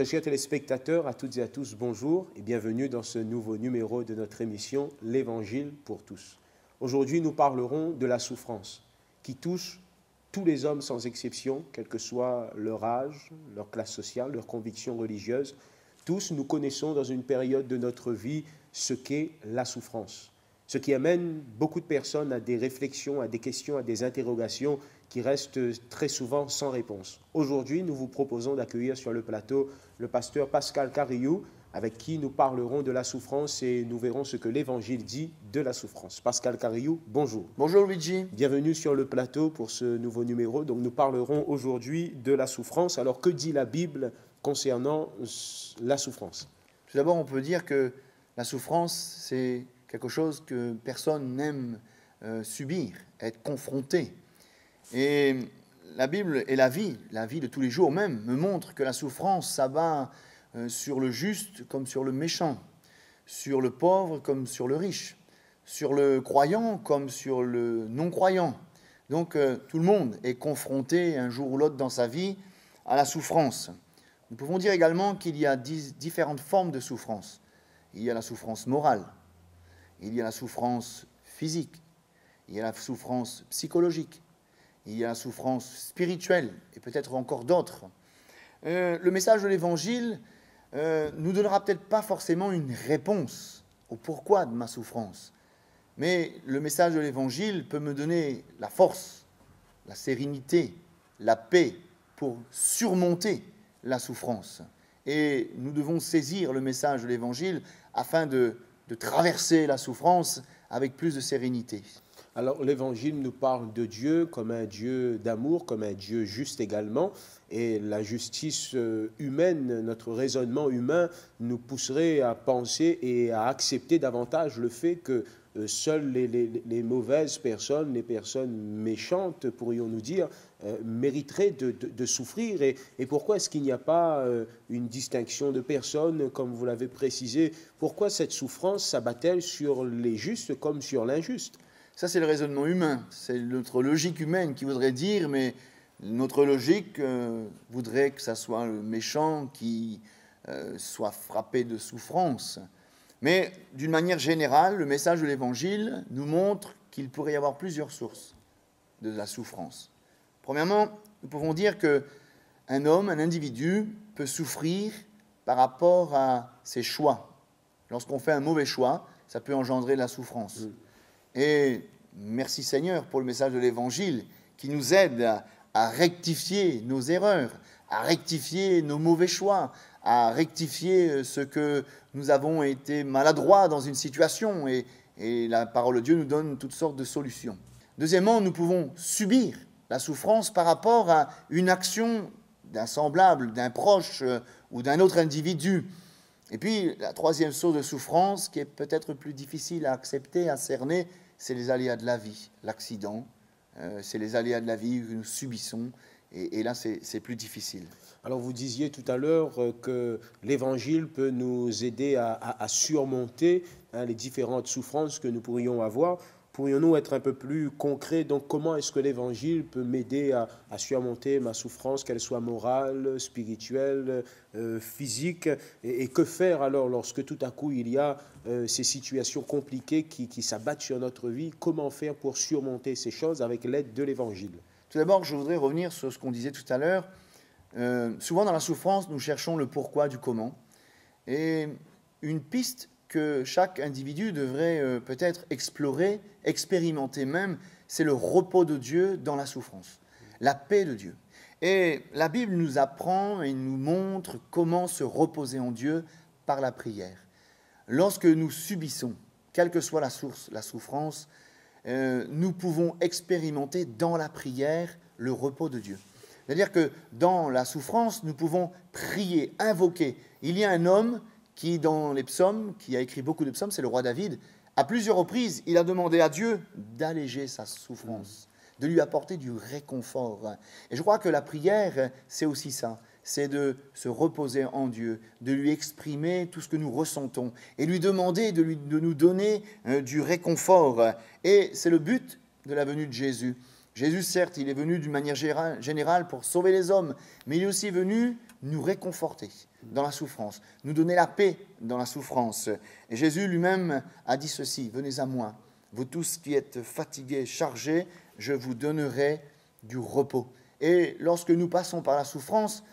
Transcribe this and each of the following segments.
Très chers téléspectateurs, à toutes et à tous, bonjour et bienvenue dans ce nouveau numéro de notre émission L'Évangile pour tous. Aujourd'hui, nous parlerons de la souffrance qui touche tous les hommes sans exception, quel que soit leur âge, leur classe sociale, leurs convictions religieuses. Tous, nous connaissons dans une période de notre vie ce qu'est la souffrance. Ce qui amène beaucoup de personnes à des réflexions, à des questions, à des interrogations qui restent très souvent sans réponse. Aujourd'hui, nous vous proposons d'accueillir sur le plateau le pasteur Pascal Carriou, avec qui nous parlerons de la souffrance et nous verrons ce que l'Évangile dit de la souffrance. Pascal Carriou, bonjour. Bonjour Luigi. Bienvenue sur le plateau pour ce nouveau numéro. Donc nous parlerons aujourd'hui de la souffrance. Alors que dit la Bible concernant la souffrance? Tout d'abord, on peut dire que la souffrance, c'est quelque chose que personne n'aime subir, être confronté. Et la Bible et la vie de tous les jours même, me montre que la souffrance s'abat sur le juste comme sur le méchant, sur le pauvre comme sur le riche, sur le croyant comme sur le non-croyant. Donc tout le monde est confronté un jour ou l'autre dans sa vie à la souffrance. Nous pouvons dire également qu'il y a différentes formes de souffrance. Il y a la souffrance morale, il y a la souffrance physique, il y a la souffrance psychologique, il y a la souffrance spirituelle et peut-être encore d'autres. Le message de l'Évangile nous donnera peut-être pas forcément une réponse au pourquoi de ma souffrance, mais le message de l'Évangile peut me donner la force, la sérénité, la paix pour surmonter la souffrance. Et nous devons saisir le message de l'Évangile afin de traverser la souffrance avec plus de sérénité. Alors l'Évangile nous parle de Dieu comme un Dieu d'amour, comme un Dieu juste également. Et la justice humaine, notre raisonnement humain nous pousserait à penser et à accepter davantage le fait que seules les mauvaises personnes, les personnes méchantes, pourrions-nous dire, mériteraient de souffrir. Et pourquoi est-ce qu'il n'y a pas une distinction de personnes, comme vous l'avez précisé? Pourquoi cette souffrance s'abat-elle sur les justes comme sur l'injuste? Ça, c'est le raisonnement humain, c'est notre logique humaine qui voudrait dire, mais notre logique voudrait que ça soit le méchant qui soit frappé de souffrance. Mais d'une manière générale, le message de l'Évangile nous montre qu'il pourrait y avoir plusieurs sources de la souffrance. Premièrement, nous pouvons dire qu'un homme, un individu, peut souffrir par rapport à ses choix. Lorsqu'on fait un mauvais choix, ça peut engendrer de la souffrance. Et merci Seigneur pour le message de l'Évangile qui nous aide à rectifier nos erreurs, à rectifier nos mauvais choix, à rectifier ce que nous avons été maladroits dans une situation. Et la parole de Dieu nous donne toutes sortes de solutions. Deuxièmement, nous pouvons subir la souffrance par rapport à une action d'un semblable, d'un proche ou d'un autre individu. Et puis, la troisième source de souffrance, qui est peut-être plus difficile à accepter, à cerner, c'est les aléas de la vie, l'accident. C'est les aléas de la vie que nous subissons. Et là, c'est plus difficile. Alors, vous disiez tout à l'heure que l'Évangile peut nous aider à surmonter les différentes souffrances que nous pourrions avoir. Pourrions-nous être un peu plus concrets? Donc, comment est-ce que l'Évangile peut m'aider à surmonter ma souffrance, qu'elle soit morale, spirituelle, physique? Et que faire alors lorsque tout à coup il y a ces situations compliquées qui s'abattent sur notre vie? Comment faire pour surmonter ces choses avec l'aide de l'Évangile? Tout d'abord, je voudrais revenir sur ce qu'on disait tout à l'heure. Souvent dans la souffrance, nous cherchons le pourquoi du comment. Et une piste que chaque individu devrait peut-être explorer, expérimenter même, c'est le repos de Dieu dans la souffrance, la paix de Dieu. Et la Bible nous apprend et nous montre comment se reposer en Dieu par la prière. Lorsque nous subissons, quelle que soit la source, la souffrance, nous pouvons expérimenter dans la prière le repos de Dieu. C'est-à-dire que dans la souffrance, nous pouvons prier, invoquer. Il y a un homme qui, dans les psaumes, qui a écrit beaucoup de psaumes, c'est le roi David. À plusieurs reprises, il a demandé à Dieu d'alléger sa souffrance, de lui apporter du réconfort. Et je crois que la prière, c'est aussi ça. C'est de se reposer en Dieu, de lui exprimer tout ce que nous ressentons et lui demander de nous donner du réconfort. Et c'est le but de la venue de Jésus. Jésus, certes, il est venu d'une manière générale pour sauver les hommes, mais il est aussi venu nous réconforter dans la souffrance, nous donner la paix dans la souffrance. Et Jésus lui-même a dit ceci, « Venez à moi, vous tous qui êtes fatigués, chargés, je vous donnerai du repos. » Et lorsque nous passons par la souffrance,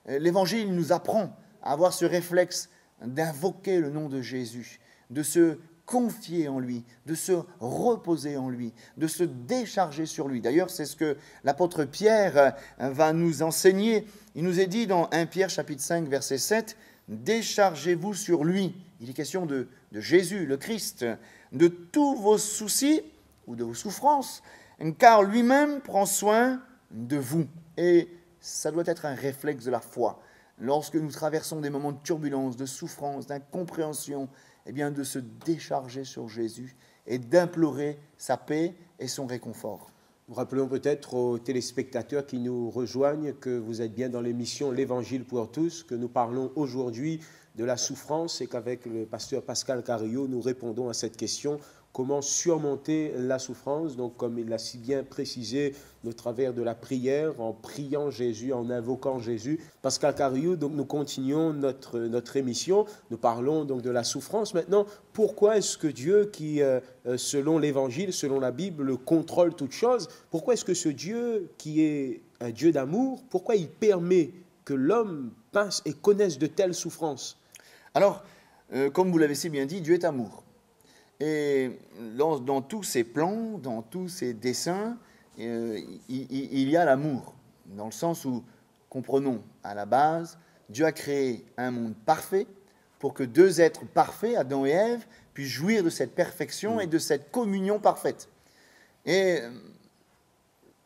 l'Évangile nous apprend à avoir ce réflexe d'invoquer le nom de Jésus, de se confier en lui, de se reposer en lui, de se décharger sur lui. D'ailleurs, c'est ce que l'apôtre Pierre va nous enseigner. Il nous est dit dans 1 Pierre chapitre 5, verset 7, « Déchargez-vous sur lui ». Il est question de Jésus, le Christ, de tous vos soucis ou de vos souffrances, car lui-même prend soin de vous. Et ça doit être un réflexe de la foi. Lorsque nous traversons des moments de turbulence, de souffrance, d'incompréhension, eh bien de se décharger sur Jésus et d'implorer sa paix et son réconfort. Nous rappelons peut-être aux téléspectateurs qui nous rejoignent que vous êtes bien dans l'émission L'Évangile pour tous, que nous parlons aujourd'hui de la souffrance et qu'avec le pasteur Pascal Carillo, nous répondons à cette question. Comment surmonter la souffrance? Donc, comme il l'a si bien précisé, au travers de la prière, en priant Jésus, en invoquant Jésus. Pascal Carillo, donc nous continuons notre émission. Nous parlons donc de la souffrance. Maintenant, pourquoi est-ce que Dieu, qui, selon l'Évangile, selon la Bible, contrôle toutes choses, pourquoi est-ce que ce Dieu, qui est un Dieu d'amour, pourquoi il permet que l'homme passe et connaisse de telles souffrances? Alors, comme vous l'avez si bien dit, Dieu est amour. Et dans tous ses plans, dans tous ses desseins, il y a l'amour, dans le sens où, comprenons, à la base, Dieu a créé un monde parfait pour que deux êtres parfaits, Adam et Ève, puissent jouir de cette perfection et de cette communion parfaite. Et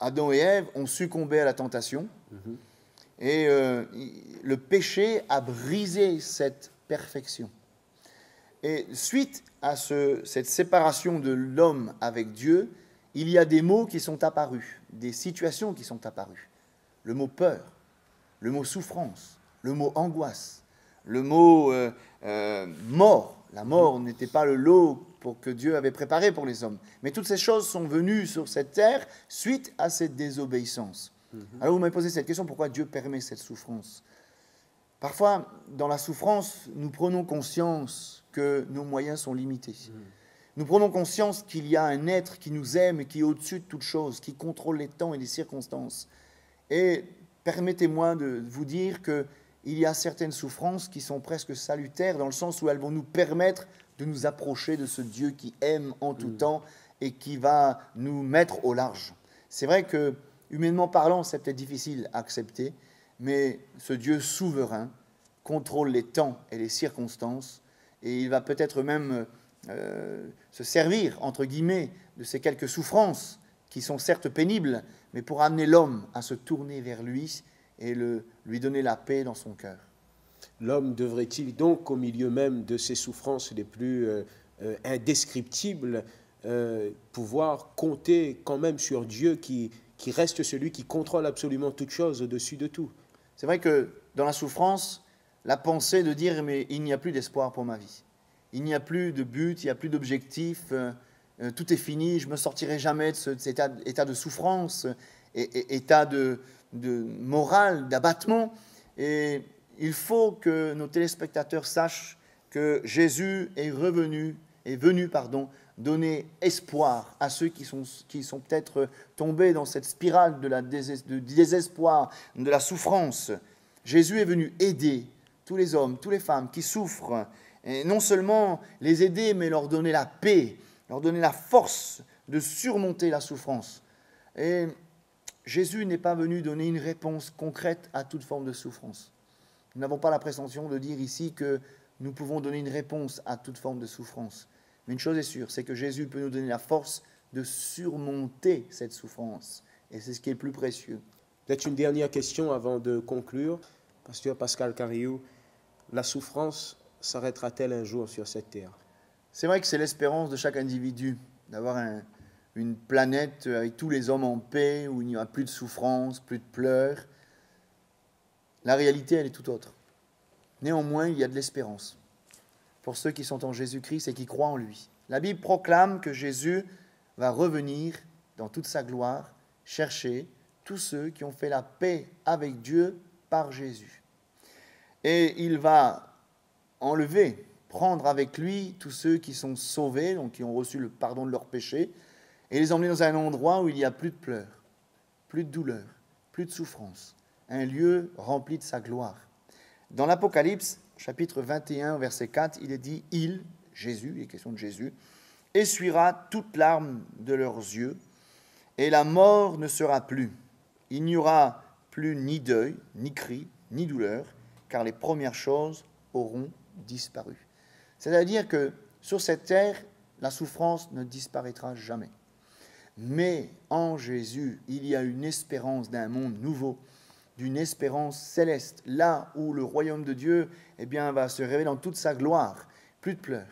Adam et Ève ont succombé à la tentation, et le péché a brisé cette perfection. Et suite à cette séparation de l'homme avec Dieu, il y a des mots qui sont apparus, des situations qui sont apparues. Le mot peur, le mot souffrance, le mot angoisse, le mot mort. La mort n'était pas le lot que Dieu avait préparé pour les hommes. Mais toutes ces choses sont venues sur cette terre suite à cette désobéissance. Alors vous m'avez posé cette question, pourquoi Dieu permet cette souffrance? Parfois, dans la souffrance, nous prenons conscience que nos moyens sont limités. Nous prenons conscience qu'il y a un être qui nous aime et qui est au-dessus de toute chose, qui contrôle les temps et les circonstances. Et permettez-moi de vous dire qu'il y a certaines souffrances qui sont presque salutaires, dans le sens où elles vont nous permettre de nous approcher de ce Dieu qui aime en tout temps et qui va nous mettre au large. C'est vrai que, humainement parlant, c'est peut-être difficile à accepter, mais ce Dieu souverain contrôle les temps et les circonstances, et il va peut-être même se servir, entre guillemets, de ces quelques souffrances qui sont certes pénibles, mais pour amener l'homme à se tourner vers lui et lui donner la paix dans son cœur. L'homme devrait-il donc, au milieu même de ces souffrances les plus indescriptibles, pouvoir compter quand même sur Dieu qui reste celui qui contrôle absolument toutes choses au-dessus de tout? C'est vrai que dans la souffrance, la pensée de dire « mais il n'y a plus d'espoir pour ma vie, il n'y a plus de but, il n'y a plus d'objectif, tout est fini, je ne me sortirai jamais de cet état de souffrance, état de morale, d'abattement ». Et il faut que nos téléspectateurs sachent que Jésus est venu donner espoir à ceux qui sont peut-être tombés dans cette spirale du désespoir, de la souffrance. Jésus est venu aider tous les hommes, toutes les femmes qui souffrent, et non seulement les aider, mais leur donner la paix, leur donner la force de surmonter la souffrance. Et Jésus n'est pas venu donner une réponse concrète à toute forme de souffrance. Nous n'avons pas la prétention de dire ici que nous pouvons donner une réponse à toute forme de souffrance. Mais une chose est sûre, c'est que Jésus peut nous donner la force de surmonter cette souffrance. Et c'est ce qui est le plus précieux. Peut-être une dernière question avant de conclure. Pasteur Pascal Carillo, la souffrance s'arrêtera-t-elle un jour sur cette terre? C'est vrai que c'est l'espérance de chaque individu, d'avoir une planète avec tous les hommes en paix, où il n'y aura plus de souffrance, plus de pleurs. La réalité, elle est tout autre. Néanmoins, il y a de l'espérance pour ceux qui sont en Jésus-Christ et qui croient en lui. La Bible proclame que Jésus va revenir dans toute sa gloire chercher tous ceux qui ont fait la paix avec Dieu par Jésus. Et il va enlever, prendre avec lui tous ceux qui sont sauvés, donc qui ont reçu le pardon de leurs péchés, et les emmener dans un endroit où il n'y a plus de pleurs, plus de douleur, plus de souffrance, un lieu rempli de sa gloire. Dans l'Apocalypse, chapitre 21, verset 4, il est dit « Il », Jésus, il est question de Jésus, « essuiera toute larme de leurs yeux, et la mort ne sera plus. Il n'y aura plus ni deuil, ni cri, ni douleur, car les premières choses auront disparu. » C'est-à-dire que sur cette terre, la souffrance ne disparaîtra jamais. Mais en Jésus, il y a une espérance d'un monde nouveau, d'une espérance céleste, là où le royaume de Dieu va se révéler dans toute sa gloire. Plus de pleurs,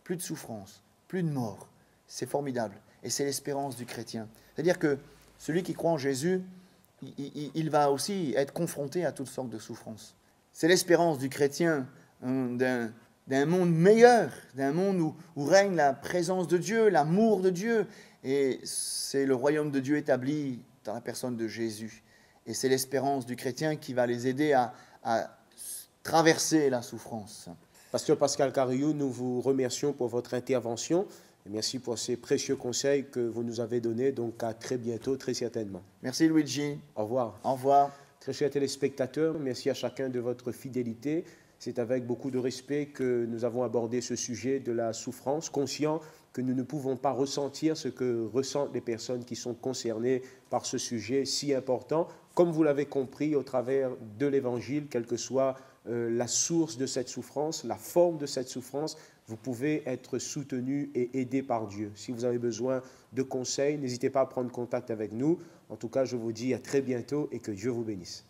plus de souffrance, plus de mort. C'est formidable. Et c'est l'espérance du chrétien. C'est-à-dire que celui qui croit en Jésus, il va aussi être confronté à toutes sortes de souffrances. C'est l'espérance du chrétien d'un monde meilleur, d'un monde où règne la présence de Dieu, l'amour de Dieu. Et c'est le royaume de Dieu établi dans la personne de Jésus. Et c'est l'espérance du chrétien qui va les aider à traverser la souffrance. Pasteur Pascal Carriou, nous vous remercions pour votre intervention. Et merci pour ces précieux conseils que vous nous avez donnés. Donc à très bientôt, très certainement. Merci Luigi. Au revoir. Au revoir. Très chers téléspectateurs, merci à chacun de votre fidélité. C'est avec beaucoup de respect que nous avons abordé ce sujet de la souffrance, conscient que nous ne pouvons pas ressentir ce que ressentent les personnes qui sont concernées par ce sujet si important. Comme vous l'avez compris au travers de l'Évangile, quelle que soit la source de cette souffrance, la forme de cette souffrance, vous pouvez être soutenu et aidé par Dieu. Si vous avez besoin de conseils, n'hésitez pas à prendre contact avec nous. En tout cas, je vous dis à très bientôt et que Dieu vous bénisse.